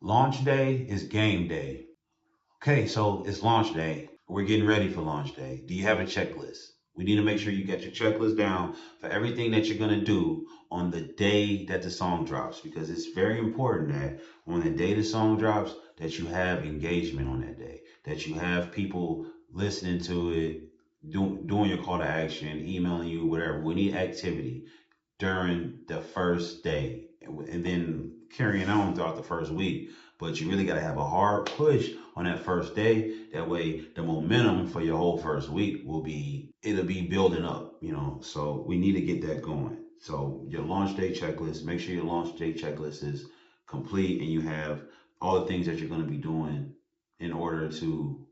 Launch day is game day. Okay, so it's launch day. We're getting ready for launch day. Do you have a checklist? We need to make sure you get your checklist down for everything that you're going to do on the day that the song drops, because it's very important that on the day the song drops that you have engagement on that day, that you have people listening to it, doing your call to action, emailing you, whatever. We need activity during the first day and then carrying on throughout the first week. But you really got to have a hard push on that first day. That way, the momentum for your whole first week it'll be building up, So we need to get that going. So your launch day checklist, make sure your launch day checklist is complete and you have all the things that you're going to be doing in order to,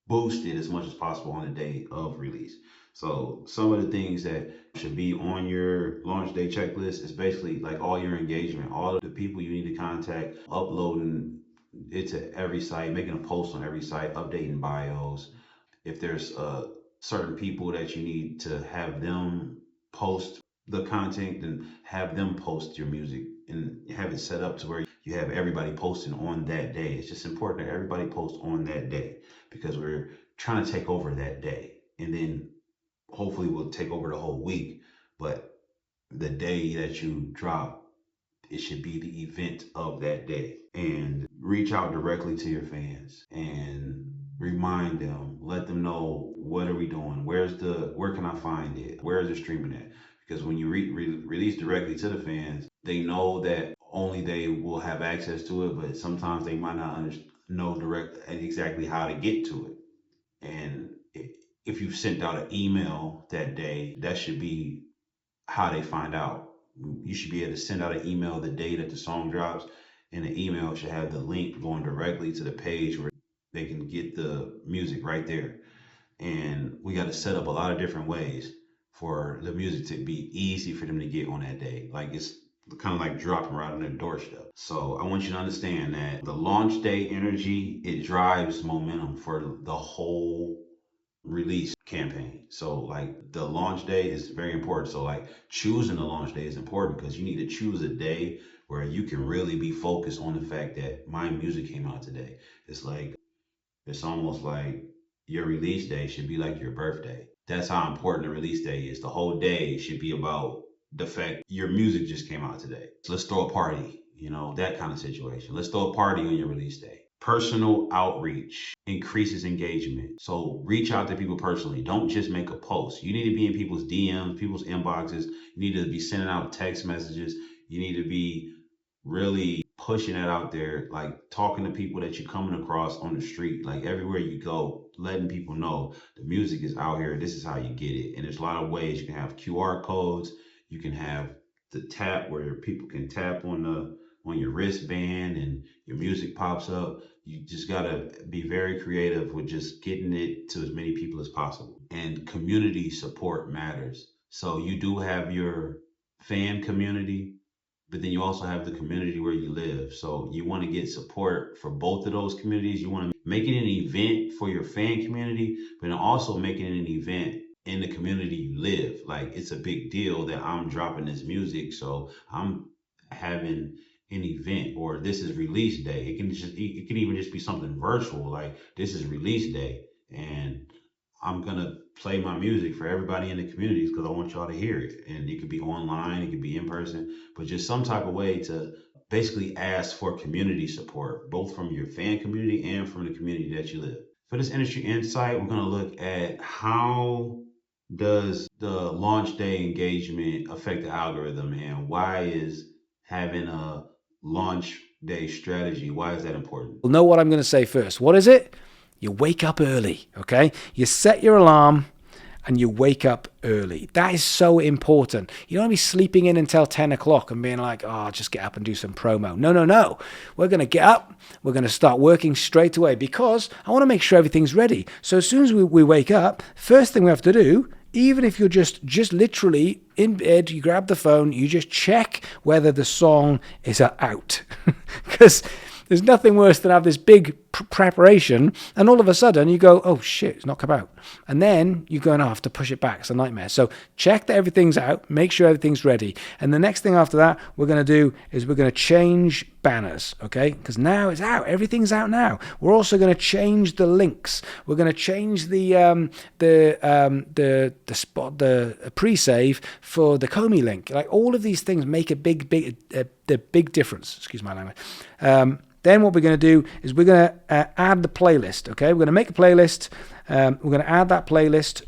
boost it as much as possible on the day of release. So some of the things that should be on your launch day checklist is basically like all your engagement, all of the people you need to contact, uploading it to every site, making a post on every site, updating bios. If there's certain people that you need to have them post the content, then have them post your music and have it set up to where you have everybody posting on that day. It's just important that everybody post on that day because we're trying to take over that day. And then hopefully we'll take over the whole week. But the day that you drop, it should be the event of that day. And reach out directly to your fans and remind them, let them know what are we doing, where can I find it, where is it streaming at? Because when you release directly to the fans, they know that only they will have access to it, but sometimes they might not know direct exactly how to get to it. And if you sent out an email that day, that should be how they find out. You should be able to send out an email the day that the song drops, and the email should have the link going directly to the page where they can get the music right there. And we got to set up a lot of different ways for the music to be easy for them to get on that day. Like it's kind of like dropping right on their doorstep. So I want you to understand that the launch day energy, it drives momentum for the whole release campaign. So like the launch day is very important. So like choosing the launch day is important because you need to choose a day where you can really be focused on the fact that my music came out today. It's like it's almost like your release day should be like your birthday. That's how important the release day is. The whole day should be about the fact your music just came out today. So let's throw a party, that kind of situation. Let's throw a party on your release day. Personal outreach increases engagement. So reach out to people personally. Don't just make a post. You need to be in people's DMs, people's inboxes. You need to be sending out text messages. You need to be really pushing it out there, like talking to people that you're coming across on the street, like everywhere you go, letting people know the music is out here. This is how you get it. And there's a lot of ways. You can have QR codes. You can have the tap where people can tap on your wristband and your music pops up. You just gotta be very creative with just getting it to as many people as possible. And community support matters. So you do have your fan community, but then you also have the community where you live. So you want to get support for both of those communities. You want to make it an event for your fan community, but then also making it an event in the community you live. Like it's a big deal that I'm dropping this music, so I'm having an event, or this is release day. It can even just be something virtual, like this is release day, and I'm gonna play my music for everybody in the communities because I want y'all to hear it. And it could be online, it could be in person, but just some type of way to basically ask for community support, both from your fan community and from the community that you live. For this industry insight, we're gonna look at how does the launch day engagement affect the algorithm, and why is having a launch day strategy, why is that important? You'll know what I'm going to say first. What is it? You wake up early, okay? You set your alarm and you wake up early. That is so important. You don't want to be sleeping in until 10 o'clock and being like, oh, I'll just get up and do some promo. No, no, no. We're going to get up. We're going to start working straight away because I want to make sure everything's ready. So as soon as we wake up, first thing we have to do, even if you're just literally in bed, you grab the phone, you just check whether the song is out. Because there's nothing worse than have this big preparation, and all of a sudden you go, oh shit, it's not come out. And then you're going to have to push it back. It's a nightmare. So check that everything's out, make sure everything's ready. And the next thing after that we're going to do is we're going to change banners, okay? Because now it's out. Everything's out now. We're also going to change the links. We're going to change the pre-save for the Comey link. Like, all of these things make a big difference. Excuse my language. Then what we're going to do is we're going to add the playlist, okay? We're going to make a playlist. We're going to add that playlist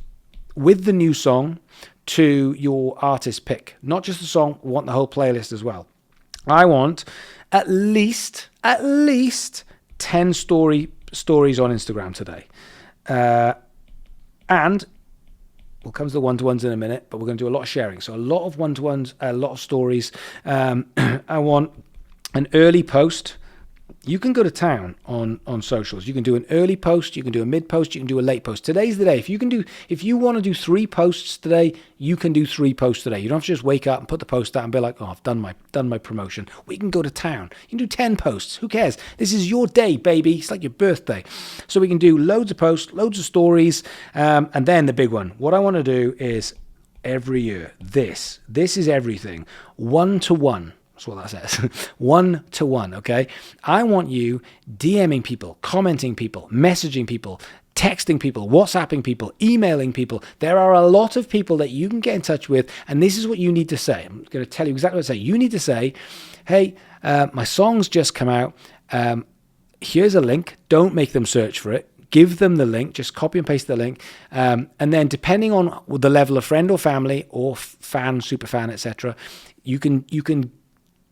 with the new song to your artist pick. Not just the song, we want the whole playlist as well. I want at least 10 stories on Instagram today. And we'll come to the one-to-ones in a minute, but we're going to do a lot of sharing. So a lot of one-to-ones, a lot of stories. I want an early post. You can go to town on socials. You can do an early post, you can do a mid post, you can do a late post. Today's the day. If you want to do 3 posts today, you can do 3 posts today. You don't have to just wake up and put the post out and be like, oh, I've done my promotion. We can go to town. You can do 10 posts. Who cares? This is your day, baby. It's like your birthday. So we can do loads of posts, loads of stories, and then the big one. What I want to do is every year, this is everything. 1-to-1. That's what that says. 1-to-1, okay? I want you DMing people, commenting people, messaging people, texting people, WhatsApping people, emailing people. There are a lot of people that you can get in touch with, and this is what you need to say. I'm going to tell you exactly what to say. You need to say, hey, my song's just come out. Here's a link. Don't make them search for it. Give them the link. Just copy and paste the link. And then depending on the level of friend or family or fan, super fan, etc., you can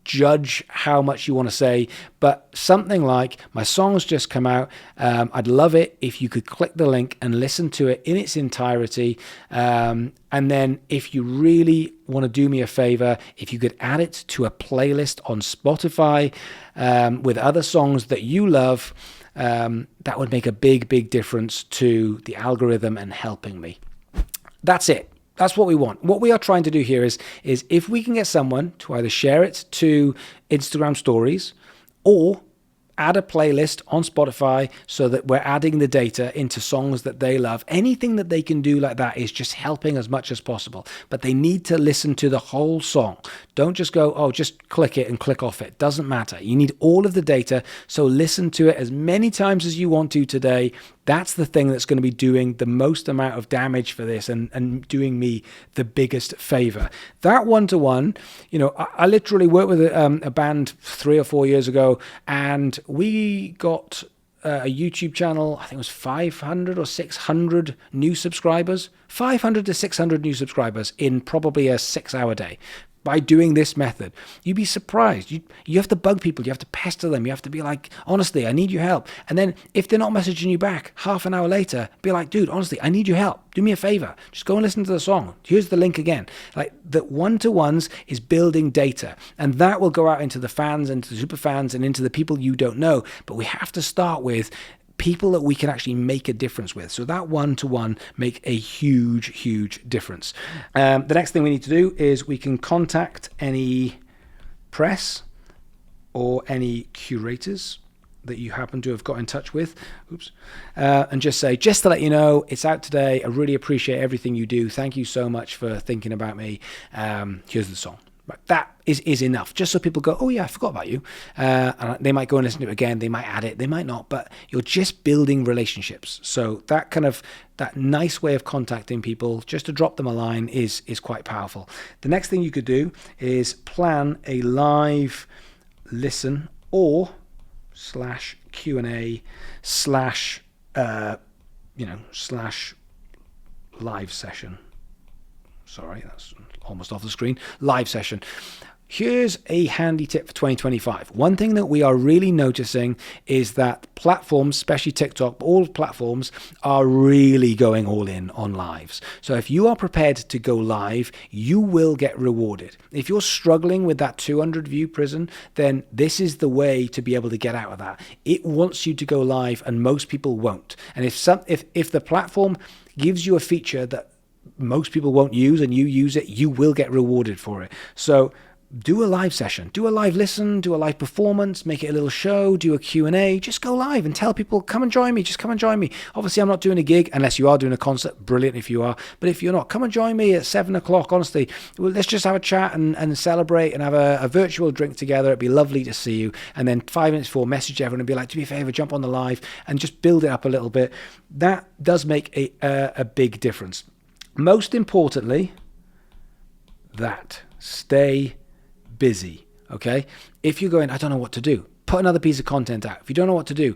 judge how much you want to say, but something like, my song's just come out, I'd love it if you could click the link and listen to it in its entirety, and then if you really want to do me a favor, if you could add it to a playlist on Spotify with other songs that you love, that would make a big difference to the algorithm and helping me. That's it. That's what we want. What we are trying to do here is if we can get someone to either share it to Instagram stories or add a playlist on Spotify so that we're adding the data into songs that they love. Anything that they can do like that is just helping as much as possible. But they need to listen to the whole song. Don't just go, oh, just click it and click off it. Doesn't matter. You need all of the data. So listen to it as many times as you want to today. That's the thing that's going to be doing the most amount of damage for this and doing me the biggest favor. That 1-to-1, I literally worked with a band 3 or 4 years ago, and we got a YouTube channel, I think it was 500 or 600 new subscribers, 500 to 600 new subscribers in probably a 6-hour day. By doing this method, you'd be surprised. You have to bug people. You have to pester them. You have to be like, honestly, I need your help. And then if they're not messaging you back half an hour later, be like, dude, honestly, I need your help. Do me a favor. Just go and listen to the song. Here's the link again. Like, the 1-to-1s is building data, and that will go out into the fans and to the super fans and into the people you don't know. But we have to start with people that we can actually make a difference with. So that 1-to-1 make a huge difference. The next thing we need to do is we can contact any press or any curators that you happen to have got in touch with, and just say, just to let you know, it's out today. I really appreciate everything you do. Thank you so much for thinking about me. Here's the song. Right, that is enough, just so people go, oh yeah, I forgot about you, and they might go and listen to it again. They might add it, they might not, but you're just building relationships. So that nice way of contacting people, just to drop them a line, is quite powerful. The next thing you could do is plan a live listen or /Q&A / live session. Sorry, that's almost off the screen. Live session. Here's a handy tip for 2025. One thing that we are really noticing is that platforms, especially TikTok, but all platforms, are really going all in on lives. So if you are prepared to go live, you will get rewarded. If you're struggling with that 200 view prison, then this is the way to be able to get out of that. It wants you to go live, and most people won't. And if the platform gives you a feature that most people won't use and you use it, you will get rewarded for it. So do a live session, do a live listen, do a live performance, make it a little show, do a Q&A, just go live and tell people, come and join me, just come and join me. Obviously, I'm not doing a gig unless you are doing a concert, brilliant if you are, but if you're not, come and join me at 7 o'clock, honestly. Well, let's just have a chat and celebrate and have a virtual drink together. It'd be lovely to see you. And then 5 minutes before, message everyone and be like, do me a favor, jump on the live and just build it up a little bit. That does make a big difference. Most importantly, that stay busy. Okay, if you're going, I don't know what to do, put another piece of content out. If you don't know what to do,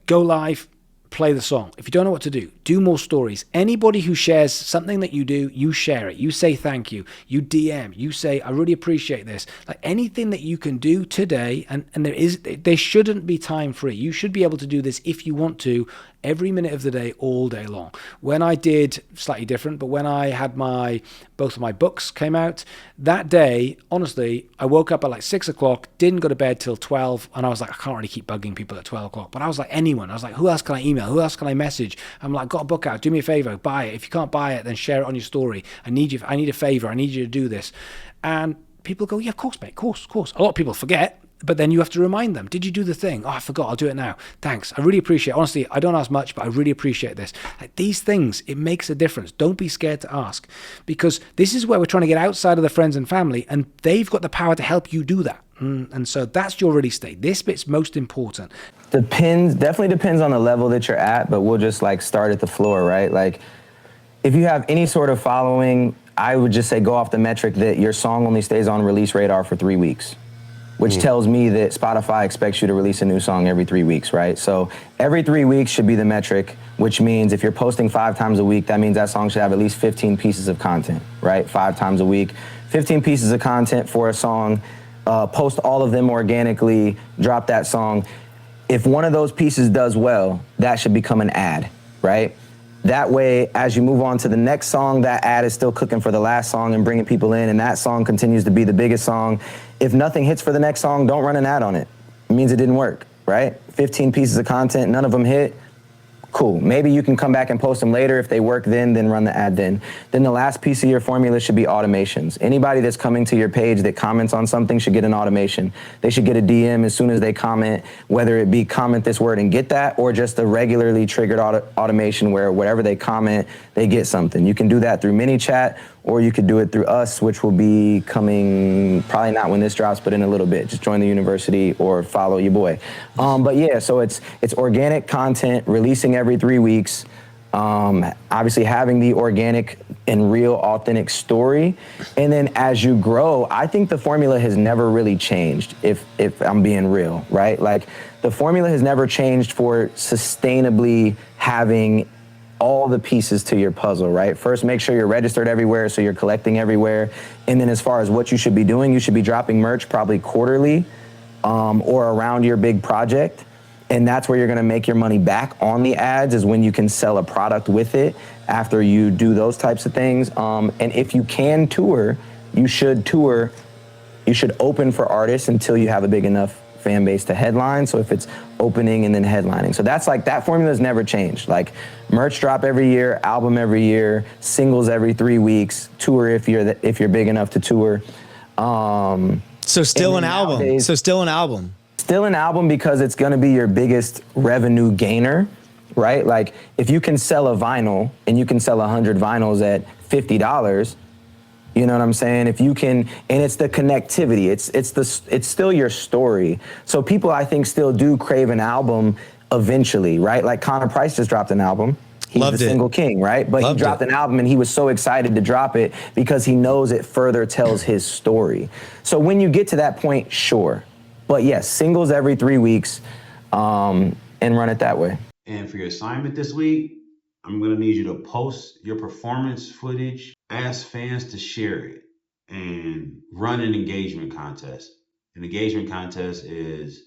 go live, play the song. If you don't know what to do more stories. Anybody who shares something that you do, you share it. You say thank you. You DM. You say, I really appreciate this. Like anything that you can do today, and there shouldn't be time free. You should be able to do this if you want to, every minute of the day, all day long. When I did, slightly different, but when I had both of my books came out, that day, honestly, I woke up at like 6 o'clock, didn't go to bed till 12, and I was like, I can't really keep bugging people at 12 o'clock. But I was like, anyone. I was like, who else can I email? Who else can I message? I'm like, got a book out, do me a favor, buy it. If you can't buy it, then share it on your story. I need a favor, I need you to do this. And people go, yeah, of course, mate, of course. A lot of people forget. But then you have to remind them, did you do the thing? Oh, I forgot, I'll do it now. Thanks, I really appreciate it. Honestly, I don't ask much, but I really appreciate this. Like, these things, it makes a difference. Don't be scared to ask, because this is where we're trying to get outside of the friends and family, and they've got the power to help you do that. And so that's your release date. This bit's most important. Definitely depends on the level that you're at, but we'll just like start at the floor, right? Like if you have any sort of following, I would just say go off the metric that your song only stays on release radar for 3 weeks. Which tells me that Spotify expects you to release a new song every 3 weeks, right? So every 3 weeks should be the metric, which means if you're posting 5 times a week, that means that song should have at least 15 pieces of content, right? 5 times a week, 15 pieces of content for a song, post all of them organically, drop that song. If one of those pieces does well, that should become an ad, right? That way, as you move on to the next song, that ad is still cooking for the last song and bringing people in, and that song continues to be the biggest song. If nothing hits for the next song, don't run an ad on it. It means it didn't work, right? 15 pieces of content, none of them hit. Cool. Maybe you can come back and post them later. If they work then run the ad then. Then the last piece of your formula should be automations. Anybody that's coming to your page that comments on something should get an automation. They should get a DM as soon as they comment, whether it be comment this word and get that, or just a regularly triggered automation where whatever they comment, they get something. You can do that through ManyChat, or you could do it through us, which will be coming probably not when this drops, but in a little bit. Just join the university or follow your boy. But yeah, so it's organic content, releasing every 3 weeks. Obviously having the organic and real authentic story. And then as you grow, I think the formula has never really changed, if I'm being real, right? Like the formula has never changed for sustainably having all the pieces to your puzzle, right? First, make sure you're registered everywhere so you're collecting everywhere. And then as far as what you should be doing, you should be dropping merch probably quarterly or around your big project. And that's where you're gonna make your money back on the ads, is when you can sell a product with it after you do those types of things. And if you can tour, you should tour. You should open for artists until you have a big enough fan base to headline. So if it's opening and then headlining. So that's like, that formula has never changed. Like merch drop every year, album every year, singles every 3 weeks, tour if you're big enough to tour. So still an album. Still an album because it's gonna be your biggest revenue gainer, right? Like if you can sell a vinyl and you can sell 100 vinyls at $50, you know what I'm saying? If you can, and it's the connectivity, it's still your story. So people, I think, still do crave an album eventually, right? Like Connor Price just dropped an album. He's the single king, right? But he dropped an album and he was so excited to drop it because he knows it further tells his story. So when you get to that point, sure. But yes, singles every 3 weeks, and run it that way. And for your assignment this week, I'm going to need you to post your performance footage, ask fans to share it, and run an engagement contest. An engagement contest is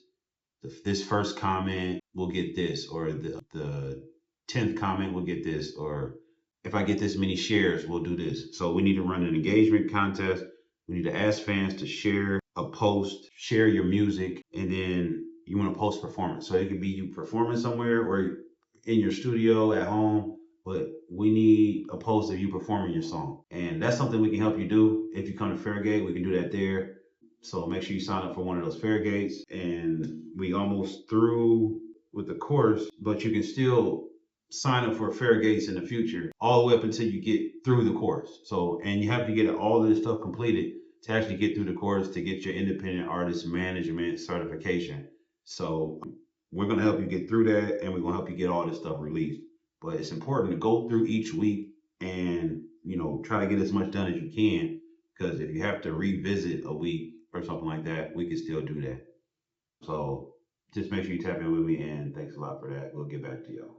this first comment will get this, or the 10th comment will get this, or if I get this many shares, we'll do this. So we need to run an engagement contest. We need to ask fans to share a post, share your music, and then you want to post performance. So it could be you performing somewhere or in your studio at home, but we need a post of you performing your song. And that's something we can help you do. If you come to Fairgate, we can do that there. So make sure you sign up for one of those Fairgates. And we almost through with the course, but you can still sign up for Fairgates in the future, all the way up until you get through the course. So, and you have to get all of this stuff completed to actually get through the course to get your independent artist management certification. So we're going to help you get through that, and we're going to help you get all this stuff released. But it's important to go through each week and, try to get as much done as you can. Because if you have to revisit a week or something like that, we can still do that. So just make sure you tap in with me, and thanks a lot for that. We'll get back to y'all.